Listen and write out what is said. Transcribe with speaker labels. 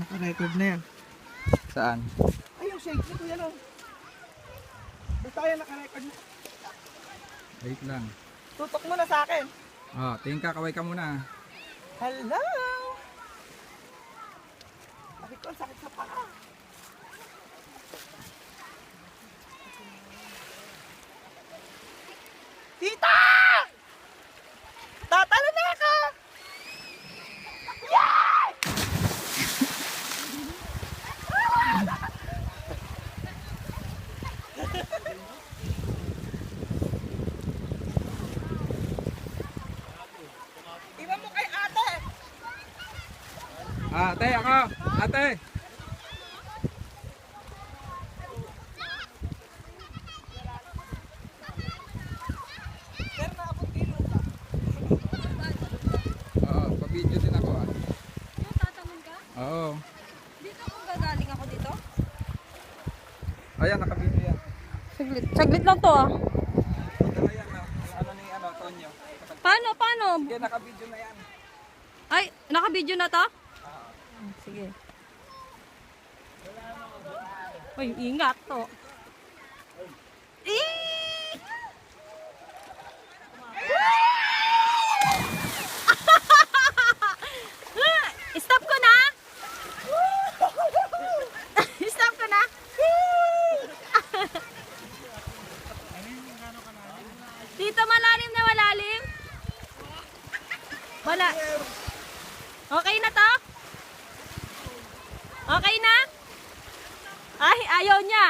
Speaker 1: naka-record na yan.
Speaker 2: Saan?
Speaker 1: Ay, yung shake nito yan o. Basta yan naka-record na.
Speaker 2: Wait lang.
Speaker 1: Tutok mo na sa akin.
Speaker 2: Oh, tingin ka, kaway ka muna.
Speaker 1: Hello! Bakit ko ang sakit sa paa? Tita! Tatalo na ako! Yay! Iwan mo kay ate!
Speaker 2: Ate, ako! Ate!
Speaker 1: Pero naabot kilo ka.
Speaker 2: Oo, pa-video din ako ah.
Speaker 3: Yung tatamon ka?
Speaker 2: Oo.
Speaker 3: Dito kung gagaling ako dito?
Speaker 2: Ayan, naka-video yan.
Speaker 3: Saglit lang to ah.
Speaker 2: Ito na yan, ano ni Tonyo.
Speaker 3: Paano?
Speaker 2: Sige, naka-video na yan.
Speaker 3: Ay, naka-video na to? Sige. Uy, ingat to. Stop ko na! Stop ko na! Dito malalim na malalim? Wala. Okay na to? Okay na? Ay, ayaw niya.